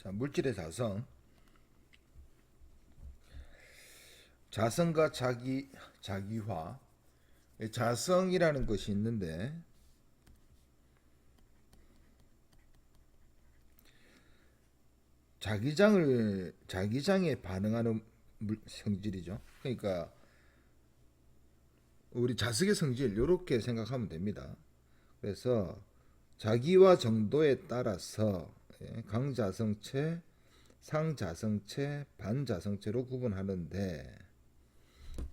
자, 물질의 자성. 자성과 자기화. 자성이라는 것이 있는데 자기장에 반응하는 성질이죠. 그러니까 우리 자석의 성질 이렇게 생각하면 됩니다. 그래서 자기화 정도에 따라서 강자성체, 상자성체, 반자성체로 구분하는데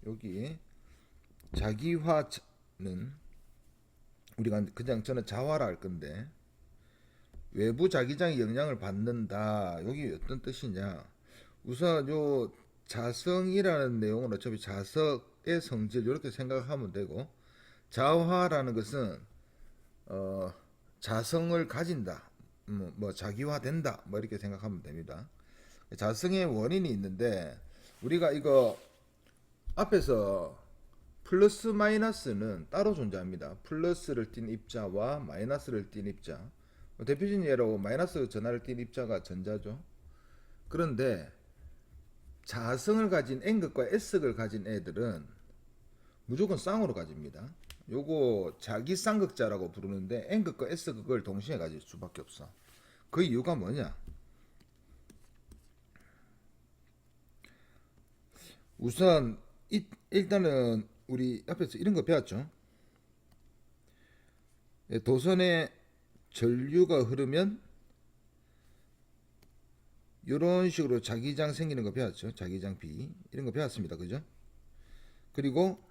여기 자기화는 우리가 그냥 저는 자화라 할 건데 외부 자기장이 영향을 받는다. 여기 어떤 뜻이냐? 우선 요 자성이라는 내용은 어차피 자석의 성질 이렇게 생각하면 되고 자화라는 것은 자성을 가진다. 뭐 자기화된다. 뭐 이렇게 생각하면 됩니다. 자성의 원인이 있는데 우리가 이거 앞에서 플러스 마이너스는 따로 존재합니다. 플러스를 띤 입자와 마이너스를 띤 입자. 대표적인 예로 마이너스 전하를 띤 입자가 전자죠. 그런데 자성을 가진 N극과 S극을 가진 애들은 무조건 쌍으로 가집니다. 요거 자기 쌍극자라고 부르는데 N극과 S극을 동시에 가질 수밖에 없어. 그 이유가 뭐냐? 우선 일단은 우리 앞에서 이런 거 배웠죠. 도선에 전류가 흐르면 이런 식으로 자기장 생기는 거 배웠죠. 자기장 B 이런 거 배웠습니다. 그죠? 그리고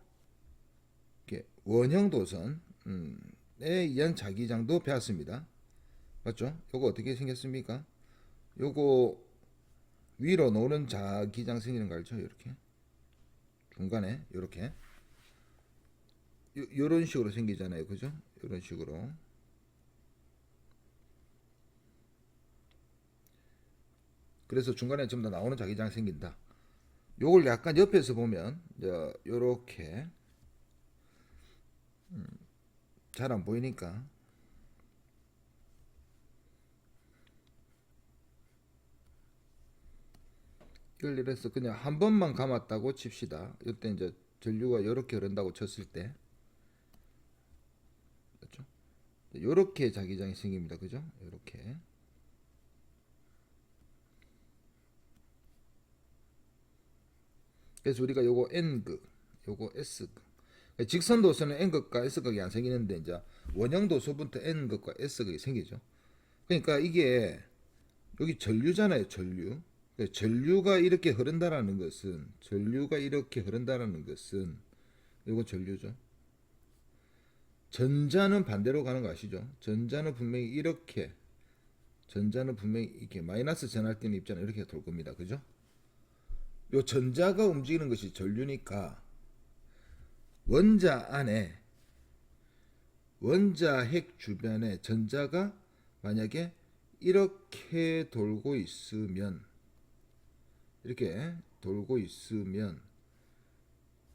원형 도선에 의한 자기장도 배웠습니다. 맞죠? 요거 어떻게 생겼습니까? 요거 위로 노는 자기장 생기는 거 알죠? 이렇게 중간에 이렇게 요런 식으로 생기잖아요. 그죠? 이런 식으로. 그래서 중간에 전부 다 나오는 자기장 생긴다. 요걸 약간 옆에서 보면 요렇게 잘 안 보이니까 이걸 이래서 그냥 한 번만 감았다고 칩시다. 이때 이제 전류가 요렇게 흐른다고 쳤을 때 그렇죠? 요렇게 자기장이 생깁니다. 그죠? 요렇게. 그래서 우리가 요거 N극, 요거 S극. 직선 도서는 N극과 S극이 안 생기는데 이제 원형 도서부터 N극과 S극이 생기죠. 그러니까 이게 여기 전류잖아요. 전류. 전류가 이렇게 흐른다라는 것은 이거 전류죠. 전자는 반대로 가는 거 아시죠? 전자는 분명히 이렇게 마이너스 전할 때는 입자는 이렇게 돌 겁니다. 그죠? 요 전자가 움직이는 것이 전류니까 원자 안에 원자 핵 주변에 전자가 만약에 이렇게 돌고 있으면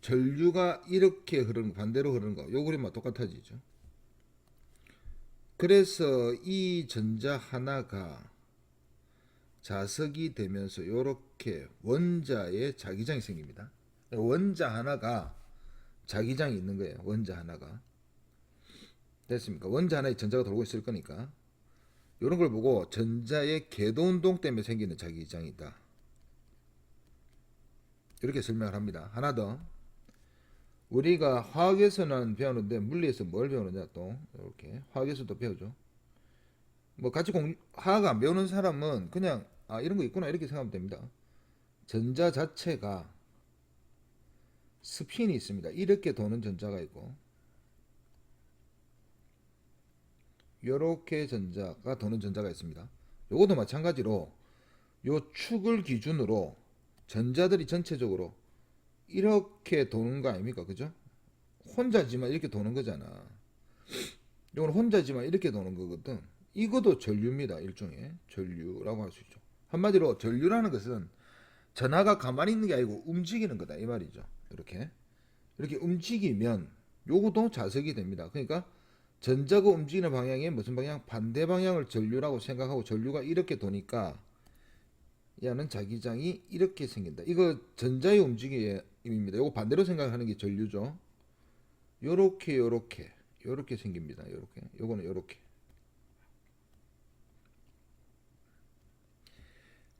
전류가 이렇게 흐르는 거, 반대로 흐르는 거, 요 그림과 똑같아지죠. 그래서 이 전자 하나가 자석이 되면서 이렇게 원자의 자기장이 생깁니다. 원자 하나가 자기장이 있는 거예요. 원자 하나가. 됐습니까? 원자 하나에 전자가 돌고 있을 거니까 이런 걸 보고 전자의 궤도 운동 때문에 생기는 자기장이다. 이렇게 설명을 합니다. 하나 더. 우리가 화학에서는 배우는데 물리에서 뭘 배우느냐 또 이렇게 화학에서도 배우죠. 뭐 같이 화학 안 배우는 사람은 그냥 이런 거 있구나 이렇게 생각하면 됩니다. 전자 자체가 스핀이 있습니다. 이렇게 도는 전자가 있고 이렇게 전자가 도는 전자가 있습니다. 요것도 마찬가지로 요 축을 기준으로 전자들이 전체적으로 이렇게 도는 거 아닙니까? 그죠? 혼자지만 이렇게 도는 거잖아. 이건 혼자지만 이렇게 도는 거거든. 이것도 전류입니다. 일종의 전류라고 할 수 있죠. 한마디로 전류라는 것은 전하가 가만히 있는 게 아니고 움직이는 거다 이 말이죠. 이렇게 움직이면 요것도 자석이 됩니다. 그러니까 전자가 움직이는 방향에 무슨 방향? 반대 방향을 전류라고 생각하고 전류가 이렇게 도니까 얘는 자기장이 이렇게 생긴다. 이거 전자의 움직임입니다. 이거 반대로 생각하는 게 전류죠. 요렇게 생깁니다. 요렇게. 요거는 요렇게.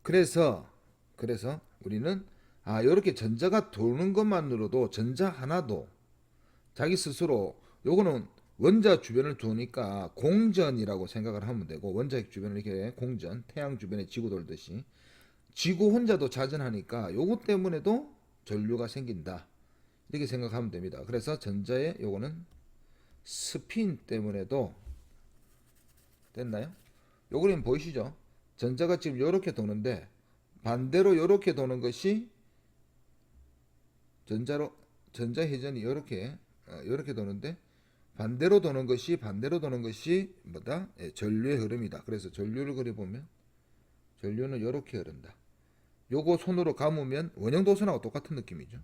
그래서 우리는 요렇게 전자가 도는 것만으로도 전자 하나도 자기 스스로 요거는 원자 주변을 도니까 공전이라고 생각을 하면 되고, 원자핵 주변을 이렇게 공전, 태양 주변에 지구 돌듯이 지구 혼자도 자전하니까 요거 때문에도 전류가 생긴다, 이렇게 생각하면 됩니다. 그래서 전자의 요거는 스핀 때문에도 됐나요? 요 그림 보이시죠? 전자가 지금 요렇게 도는데 반대로 요렇게 도는 것이 전자 회전이 요렇게 도는데 반대로 도는 것이 뭐다? 전류의 흐름이다. 그래서 전류를 그려보면 전류는 요렇게 흐른다. 요거 손으로 감으면 원형도선하고 똑같은 느낌이죠.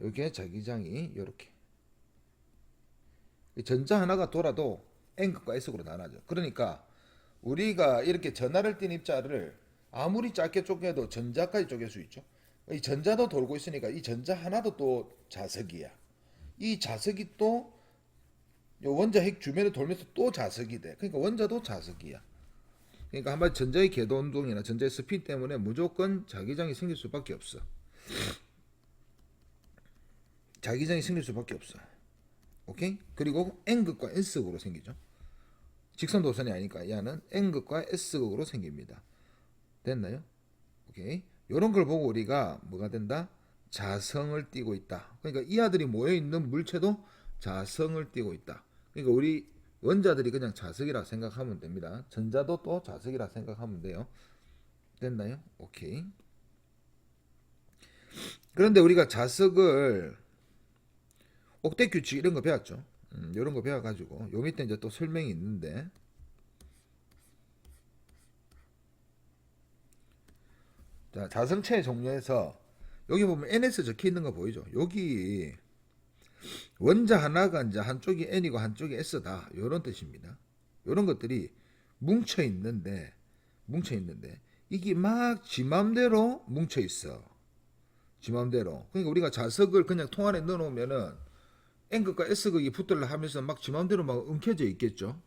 여기에 자기장이 요렇게. 전자 하나가 돌아도 N극과 S극으로 나눠져. 그러니까 우리가 이렇게 전하를 띤 입자를 아무리 짧게 쪼개도 전자까지 쪼갤 수 있죠. 이 전자도 돌고 있으니까 이 전자 하나도 또 자석이야. 이 자석이 또 원자 핵 주변을 돌면서 또 자석이 돼. 그러니까 원자도 자석이야. 그러니까 한마디 전자의 궤도 운동이나 전자의 스핀 때문에 무조건 자기장이 생길 수밖에 없어. 자기장이 생길 수밖에 없어. 오케이? 그리고 N극과 S극으로 생기죠. 직선 도선이 아니니까 얘는 N극과 S극으로 생깁니다. 됐나요? 오케이. 이런 걸 보고 우리가 뭐가 된다? 자성을 띠고 있다. 그러니까 이 아들이 모여 있는 물체도 자성을 띠고 있다. 그러니까 우리 원자들이 그냥 자석이라 생각하면 됩니다. 전자도 또 자석이라 생각하면 돼요. 됐나요? 오케이. 그런데 우리가 자석을 옥대 규칙 이런 거 배웠죠. 이런 거 배워가지고 요 밑에 이제 또 설명이 있는데, 자, 자성체의 종류에서 여기 보면 NS 적혀 있는 거 보이죠? 여기 원자 하나가 이제 한쪽이 N이고 한쪽이 S다, 이런 뜻입니다. 이런 것들이 뭉쳐 있는데 이게 막 지 맘대로 뭉쳐 있어. 지 맘대로. 그러니까 우리가 자석을 그냥 통 안에 넣어 놓으면은 N극과 S극이 붙들려 하면서 막 지 맘대로 막 엉켜져 있겠죠.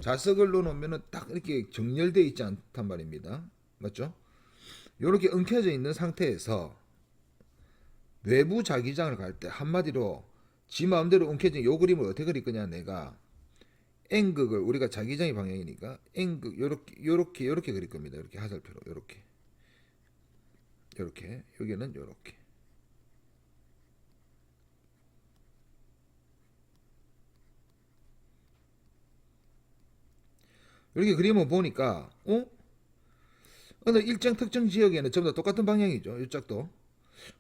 자석을 넣어 놓으면은 딱 이렇게 정렬되어 있지 않단 말입니다. 맞죠? 이렇게 엉켜져 있는 상태에서 외부 자기장을 갈 때 한마디로 지 마음대로 엉켜진 요 그림을 어떻게 그릴 거냐, 내가 N극을 우리가 자기장의 방향이니까 N극 요렇게 그릴 겁니다. 이렇게 화살표로 요렇게 여기는 요렇게. 이렇게 그림을 보니까 어느 일정 특정 지역에는 전부 다 똑같은 방향이죠. 이 짝도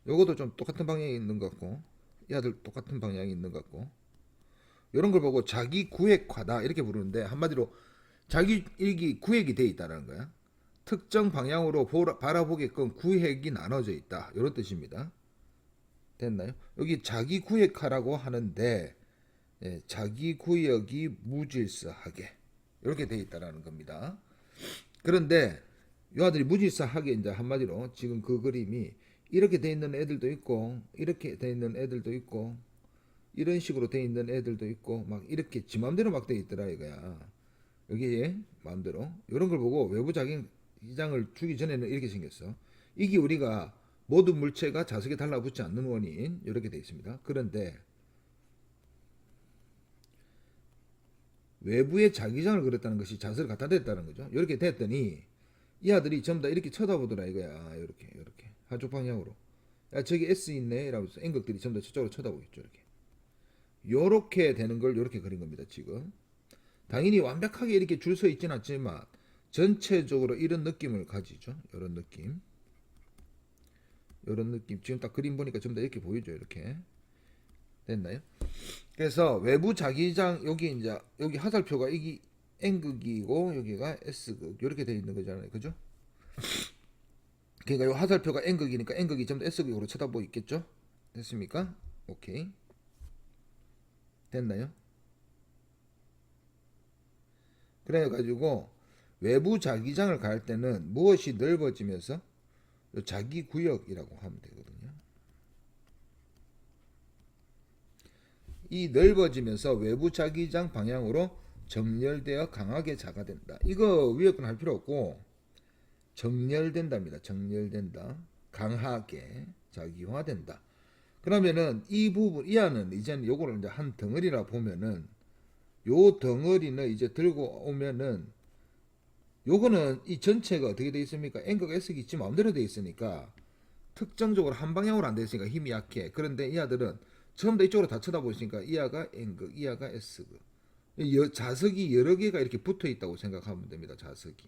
요것도 좀 똑같은 방향이 있는 것 같고, 이 아들 똑같은 방향이 있는 것 같고, 이런 걸 보고 자기 구획화다 이렇게 부르는데, 한마디로 자기 일기 구획이 돼 있다는 거야. 특정 방향으로 바라보게끔 구획이 나눠져 있다, 이런 뜻입니다. 됐나요? 여기 자기 구획화라고 하는데, 자기 구역이 무질서하게 이렇게 돼 있다라는 겁니다. 그런데 이 아들이 무질서하게, 이제 한마디로 지금 그 그림이 이렇게 돼 있는 애들도 있고 이렇게 돼 있는 애들도 있고 이런 식으로 돼 있는 애들도 있고 막 이렇게 지 맘대로 막 돼 있더라 이거야. 여기에 마음대로 이런 걸 보고 외부 자기장을 주기 전에는 이렇게 생겼어. 이게 우리가 모든 물체가 자석에 달라붙지 않는 원인, 이렇게 돼 있습니다. 그런데 외부의 자기장을 그렸다는 것이 자석을 갖다 댔다는 거죠. 이렇게 됐더니 이 아들이 전부 다 이렇게 쳐다보더라 이거야. 이렇게 한쪽 방향으로. 야, 저기 S 있네 이러면서 N극들이 전부 다 저쪽으로 쳐다보겠죠. 이렇게 되는 걸 이렇게 그린 겁니다. 지금 당연히 완벽하게 이렇게 줄 서 있지는 않지만 전체적으로 이런 느낌을 가지죠. 이런 느낌. 지금 딱 그림 보니까 전부 다 이렇게 보이죠. 이렇게 됐나요? 그래서 외부 자기장, 여기 이제 여기 화살표가 이게 N극이고 여기가 S극 이렇게 되어 있는 거잖아요. 그죠? 그러니까 이 화살표가 N극이니까 N극이 전부 S극으로 쳐다보고 있겠죠? 됐습니까? 오케이. 됐나요? 그래가지고 외부 자기장을 가할 때는 무엇이 넓어지면서 자기 구역이라고 하면 되거든요. 이 넓어지면서 외부 자기장 방향으로 정렬되어 강하게 자가된다. 이거 위협근 할 필요 없고 정렬된답니다. 정렬된다. 강하게 자기화된다. 그러면은 이 부분 이하는 이제는 요거를 이제 한 덩어리라 보면은 요 덩어리는 이제 들고 오면은 요거는 이 전체가 어떻게 되어 있습니까? N극 S극이 지 마음대로 되어 있으니까 특정적으로 한 방향으로 안 되어 있으니까 힘이 약해. 그런데 이 아들은 전부 다 이쪽으로 다 쳐다보시니까 이하가 N극, 이하가 S극. 자석이 여러 개가 이렇게 붙어 있다고 생각하면 됩니다. 자석이.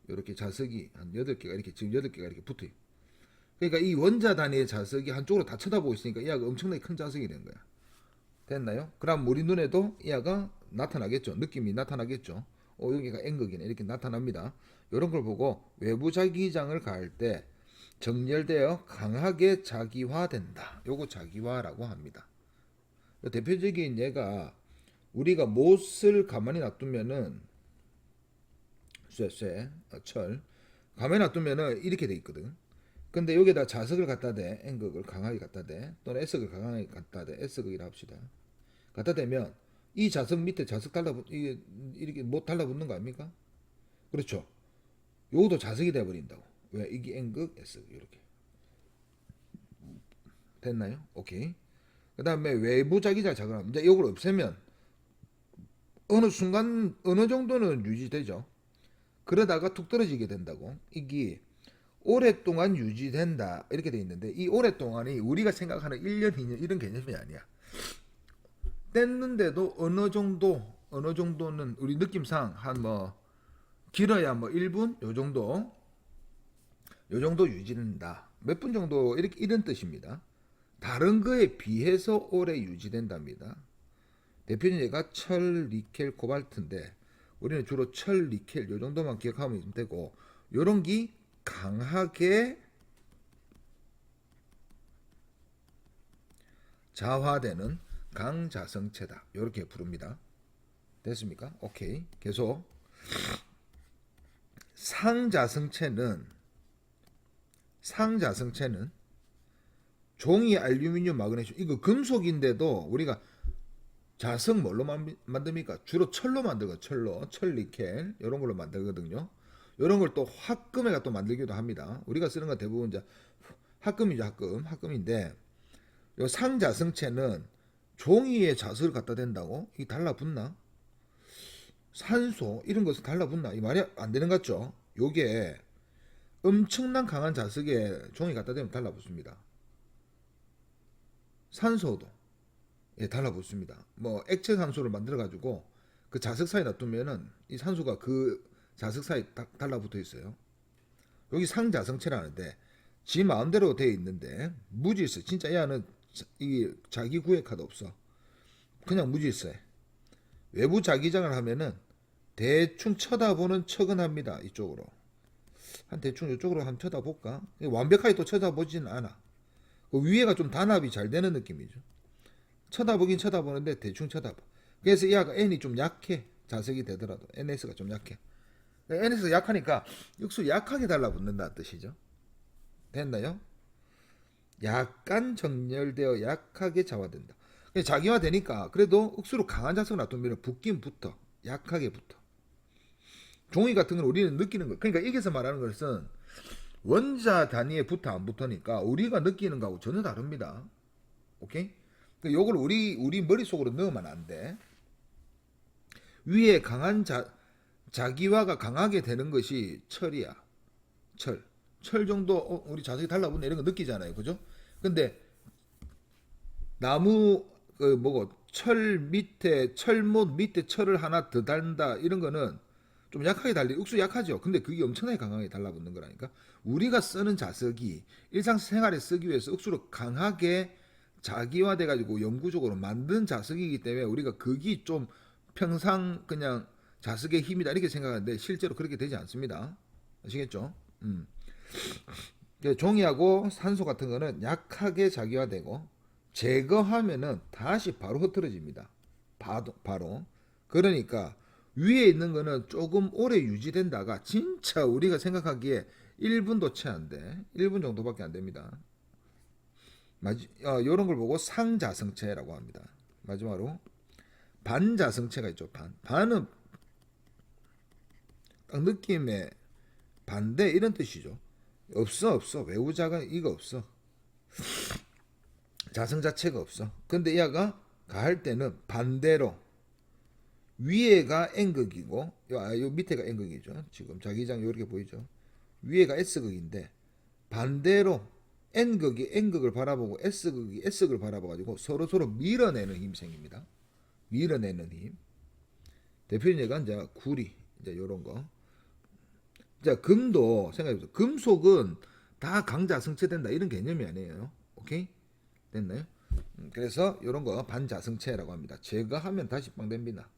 이렇게 자석이 한 8개가 이렇게 지금 8개가 이렇게 붙어 있고. 그러니까 이 원자 단위의 자석이 한쪽으로 다 쳐다보고 있으니까 이하가 엄청나게 큰 자석이 된 거야. 됐나요? 그럼 우리 눈에도 이하가 나타나겠죠. 느낌이 나타나겠죠. 여기가 N극이네. 이렇게 나타납니다. 이런 걸 보고 외부 자기장을 가할 때 정렬되어 강하게 자기화된다. 요거 자기화라고 합니다. 대표적인 예가 우리가 못을 가만히 놔두면은 철 가만히 놔두면은 이렇게 돼 있거든. 근데 여기다 자석을 갖다 대 N극을 강하게 갖다 대 또는 S극을 강하게 갖다 대 S극이라 합시다. 갖다 대면 이 자석 밑에 자석 이게 이렇게 못 달라붙는 거 아닙니까? 그렇죠. 요것도 자석이 돼 버린다고. 왜? 이게 N극 S극 이렇게 됐나요? 오케이. 그 다음에 외부 자기장 작업하면 이제 이걸 없애면 어느 순간 어느 정도는 유지되죠. 그러다가 툭 떨어지게 된다고. 이게 오랫동안 유지된다 이렇게 돼 있는데 이 오랫동안이 우리가 생각하는 1년, 2년 이런 개념이 아니야. 뗐는데도 어느 정도는 우리 느낌상 한 뭐 길어야 뭐 1분 요 정도 유지된다. 몇 분 정도 이렇게 이런 뜻입니다. 다른 거에 비해서 오래 유지된답니다. 대표적인 예가 철, 니켈, 코발트인데 우리는 주로 철, 니켈 요 정도만 기억하면 되고 요런 게 강하게 자화되는 강자성체다. 이렇게 부릅니다. 됐습니까? 오케이. 계속. 상자성체는 종이, 알루미늄, 마그네슘 이거 금속인데도 우리가 자석 뭘로 만듭니까? 주로 철로 만들고 철로, 철, 니켈 이런 걸로 만들거든요. 이런 걸 또 합금에가 또 만들기도 합니다. 우리가 쓰는 건 대부분 이제 합금이죠. 합금인데 요 상자성체는 종이에 자석을 갖다 댄다고 이게 달라붙나? 산소 이런 것을 달라붙나? 이 말이 안 되는 것 같죠? 요게 엄청난 강한 자석에 종이 갖다 대면 달라붙습니다. 산소도 달라붙습니다. 뭐 액체 산소를 만들어 가지고 그 자석 사이에 놔두면은 이 산소가 그 자석 사이에 달라붙어 있어요. 여기 상자성체라는데 지 마음대로 되어 있는데 무질서. 진짜 얘는 이 자기 구획 카드 없어. 그냥 무질서해. 외부 자기장을 하면은 대충 쳐다보는 척은 합니다. 이쪽으로. 한 대충 이쪽으로 한번 쳐다볼까? 완벽하게 또 쳐다보지는 않아. 그 위에가 좀 단합이 잘 되는 느낌이죠. 쳐다보긴 쳐다보는데 대충 쳐다봐. 그래서 얘가 N이 좀 약해. 자석이 되더라도 NS가 좀 약해. NS가 약하니까 육수 약하게 달라붙는다 뜻이죠. 됐나요? 약간 정렬되어 약하게 자화된다. 자기화 되니까 그래도 억수로 강한 자석을 놔두면 붙긴 붙어. 약하게 붙어. 종이 같은 건 우리는 느끼는 거. 그러니까 여기서 말하는 것은 원자 단위에 붙어 안 붙으니까 우리가 느끼는 거하고 전혀 다릅니다. 오케이? 요걸 우리 머릿속으로 넣으면 안 돼. 위에 강한 자기화가 강하게 되는 것이 철이야. 철 정도 우리 자석이 달라붙네 이런 거 느끼잖아요. 그죠? 근데 나무 철 밑에 철못 밑에 철을 하나 더 달다 이런 거는 좀 약하게 달리 억수 약하죠. 근데 그게 엄청나게 강하게 달라붙는 거라니까. 우리가 쓰는 자석이 일상생활에 쓰기 위해서 억수로 강하게 자기화돼 가지고 영구적으로 만든 자석이기 때문에 우리가 그게 좀 평상 그냥 자석의 힘이다 이렇게 생각하는데 실제로 그렇게 되지 않습니다. 아시겠죠? 종이하고 산소 같은 거는 약하게 자기화되고 제거하면은 다시 바로 흐트러집니다. 바로. 그러니까 위에 있는 거는 조금 오래 유지된다가 진짜 우리가 생각하기에 1분도 채 안 돼. 1분 정도밖에 안 됩니다. 이런 걸 보고 상자성체라고 합니다. 마지막으로 반자성체가 있죠. 반은 딱 느낌의 반대 이런 뜻이죠. 없어. 외우자가 이거 없어. 자성 자체가 없어. 근데 얘가 가할 때는 반대로 위에가 N극이고 요 밑에가 N극이죠. 지금 자기장 이렇게 보이죠. 위에가 S극인데 반대로 N극이 N극을 바라보고 S극이 S극을 바라봐가지고 서로 밀어내는 힘이 생깁니다. 밀어내는 힘. 대표적인 예가 이제 구리, 이제 요런 거. 자, 금도 생각해보세요. 금속은 다 강자성체된다 이런 개념이 아니에요. 오케이? 됐나요? 그래서 요런 거 반자성체라고 합니다. 제거하면 다시 빵 됩니다.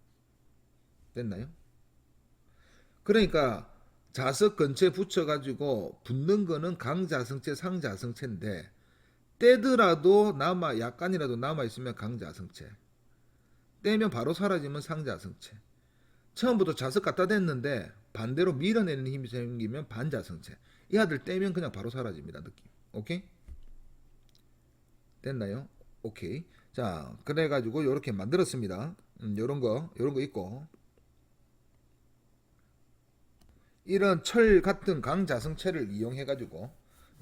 됐나요? 그러니까 자석 근처에 붙여가지고 붙는 거는 강자성체, 상자성체인데 떼더라도 약간이라도 남아있으면 강자성체. 떼면 바로 사라지면 상자성체. 처음부터 자석 갖다 댔는데 반대로 밀어내는 힘이 생기면 반자성체. 이 아들 떼면 그냥 바로 사라집니다. 느낌. 오케이? 됐나요? 오케이. 자, 그래가지고 이렇게 만들었습니다. 요런 거 있고. 이런 철 같은 강자성체를 이용해가지고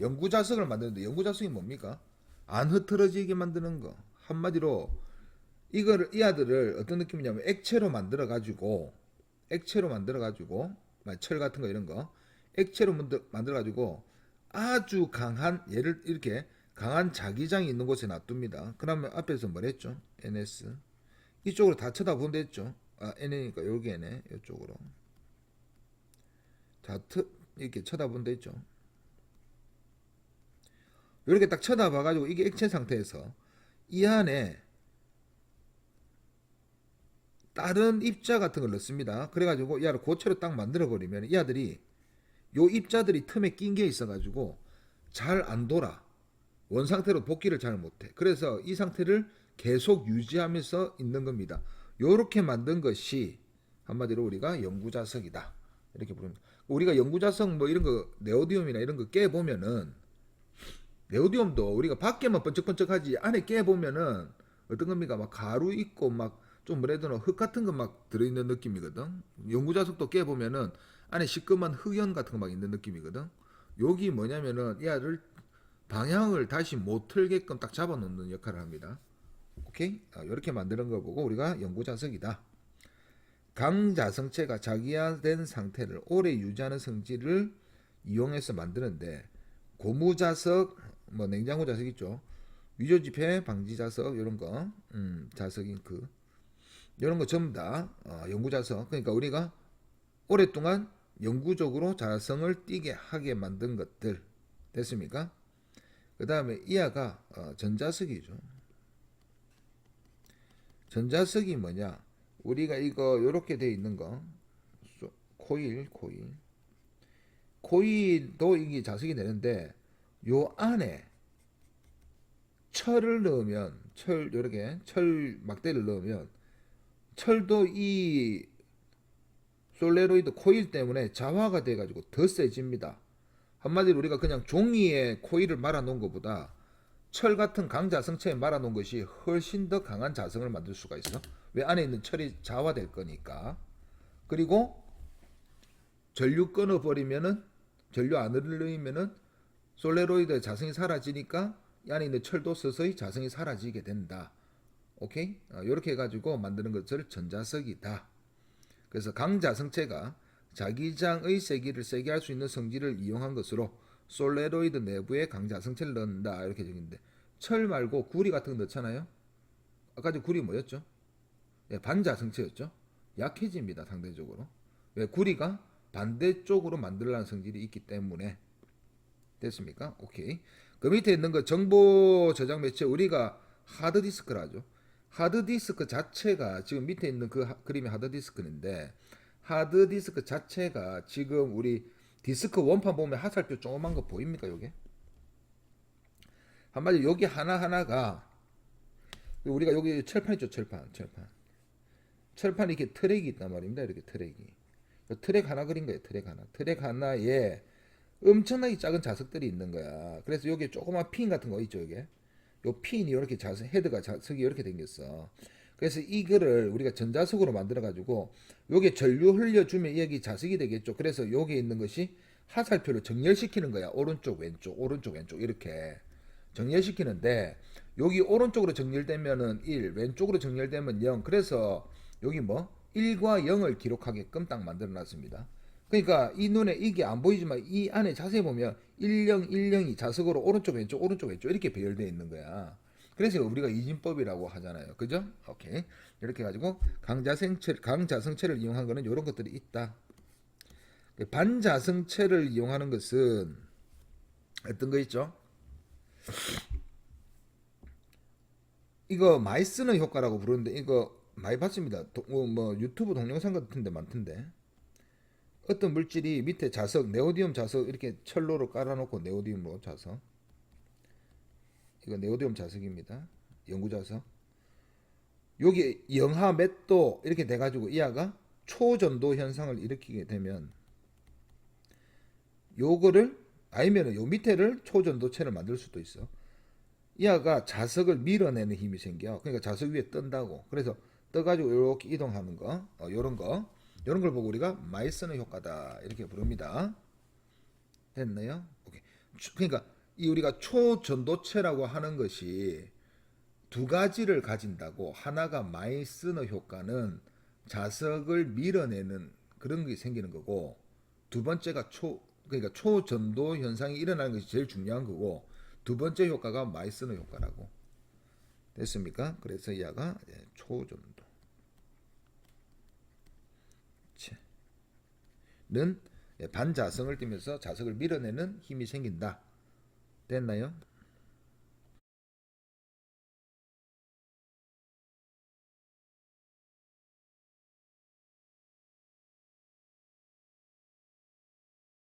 영구자석을 만드는데 영구자석이 뭡니까? 안 흐트러지게 만드는 거. 한마디로 이 아들을 어떤 느낌이냐면 액체로 만들어가지고 철 같은 거 이런 거 액체로 만들어가지고 아주 강한 얘를 이렇게 강한 자기장이 있는 곳에 놔둡니다. 그러면 앞에서 뭐랬죠? NS 이쪽으로 다 쳐다보면 됐죠. N이니까 여기 N 이쪽으로 자 이렇게 쳐다보면 됐죠. 이렇게 딱 쳐다봐가지고 이게 액체 상태에서 이 안에 다른 입자 같은 걸 넣습니다. 그래가지고 이 아를 고체로 딱 만들어버리면 이 아들이 요 입자들이 틈에 낀 게 있어가지고 잘 안 돌아. 원상태로 복귀를 잘 못해. 그래서 이 상태를 계속 유지하면서 있는 겁니다. 요렇게 만든 것이 한마디로 우리가 영구자석이다. 이렇게 부릅니다. 우리가 영구자석 뭐 이런 거 네오디움이나 이런 거 깨보면은 네오디움도 우리가 밖에만 번쩍번쩍하지 안에 깨보면은 어떤 겁니까? 막 가루 있고 막 좀 뭐래도 흙 같은 거 막 들어있는 느낌이거든. 영구자석도 깨보면은 안에 시꺼먼 흑연 같은 거 막 있는 느낌이거든. 여기 뭐냐면은 얘를 방향을 다시 못 틀게끔 딱 잡아놓는 역할을 합니다. 오케이? 이렇게 만드는 거 보고 우리가 영구자석이다. 강자성체가 자기화된 상태를 오래 유지하는 성질을 이용해서 만드는데 고무자석, 뭐 냉장고 자석 있죠. 위조지폐 방지자석 이런 거, 자석 잉크 이런 거 전부 다 영구자석. 그러니까 우리가 오랫동안 영구적으로 자성을 띠게 하게 만든 것들 됐습니까? 그 다음에 이하가 전자석이죠. 전자석이 뭐냐? 우리가 이거 이렇게 돼 있는 거 코일도 이게 자석이 되는데 요 안에 철을 넣으면 이렇게 철 막대를 넣으면 철도 이 솔레로이드 코일 때문에 자화가 돼가지고 더 세집니다. 한마디로 우리가 그냥 종이에 코일을 말아 놓은 것보다 철 같은 강자성체에 말아 놓은 것이 훨씬 더 강한 자성을 만들 수가 있어. 왜? 안에 있는 철이 자화될 거니까. 그리고 전류 끊어버리면은 전류 안을 넣으면은 솔레로이드의 자성이 사라지니까 이 안에 있는 철도 서서히 자성이 사라지게 된다. 오케이? 이렇게 해가지고 만드는 것을 전자석이다. 그래서 강자성체가 자기장의 세기를 세게 할 수 있는 성질을 이용한 것으로 솔레로이드 내부에 강자성체를 넣는다. 이렇게 적인데 철 말고 구리 같은 거 넣잖아요. 아까 저 구리 뭐였죠? 반자성체였죠. 약해집니다. 상대적으로. 왜? 구리가 반대쪽으로 만들라는 성질이 있기 때문에. 됐습니까? 오케이. 그 밑에 있는 거 정보 저장 매체 우리가 하드디스크라 하죠. 하드디스크 자체가 지금 밑에 있는 그 그림이 하드디스크인데 하드디스크 자체가 지금 우리 디스크 원판 보면 화살표 조그만 거 보입니까? 요게 한마디로 여기 하나하나가 우리가 여기 철판 있죠. 철판 철판에 이렇게 트랙이 있단 말입니다. 이렇게 트랙이. 트랙 하나 그린 거예요. 트랙 하나. 트랙 하나에 엄청나게 작은 자석들이 있는 거야. 그래서 여기 조그만 핀 같은 거 있죠, 이게. 요 핀이 이렇게 자석, 헤드가 자석이 이렇게 생겼어. 그래서 이거를 우리가 전자석으로 만들어 가지고 요게 전류 흘려주면 여기 자석이 되겠죠. 그래서 여기 있는 것이 화살표를 정렬시키는 거야. 오른쪽 왼쪽 오른쪽 왼쪽 이렇게 정렬시키는데 여기 오른쪽으로 정렬되면은 1, 왼쪽으로 정렬되면 0. 그래서 여기 뭐 1과 0을 기록하게끔 딱 만들어 놨습니다. 그러니까 이 눈에 이게 안 보이지만 이 안에 자세히 보면 10, 10이 자석으로 오른쪽 왼쪽 이렇게 배열되어 있는 거야. 그래서 우리가 이진법이라고 하잖아요. 그죠? 오케이. 이렇게 해가지고 강자성체를 이용한 거는 이런 것들이 있다. 반자성체를 이용하는 것은 어떤 거 있죠? 이거 많이 쓰는 효과라고 부르는데 이거 많이 봤습니다. 뭐 유튜브 동영상 같은데 많던데. 어떤 물질이 밑에 자석, 네오디움 자석 이렇게 철로로 깔아놓고 네오디움으로 자석. 이거 네오디움 자석입니다. 연구 자석. 여기 영하 몇 도 이렇게 돼가지고 이하가 초전도 현상을 일으키게 되면 요거를 아니면은 요 밑에를 초전도체를 만들 수도 있어. 이하가 자석을 밀어내는 힘이 생겨. 그러니까 자석 위에 뜬다고. 그래서 떠가지고 이렇게 이동하는 거, 요런 거, 요런 걸 보고 우리가 많이 쓰는 효과다 이렇게 부릅니다. 됐나요? 오케이. 그러니까 이 우리가 초전도체라고 하는 것이 두 가지를 가진다고. 하나가 많이 쓰는 효과는 자석을 밀어내는 그런 게 생기는 거고, 두 번째가 그러니까 초전도 현상이 일어나는 것이 제일 중요한 거고, 두 번째 효과가 많이 쓰는 효과라고. 됐습니까? 그래서 이하가 초전도 는 반자성을 띠면서 자석을 밀어내는 힘이 생긴다. 됐나요?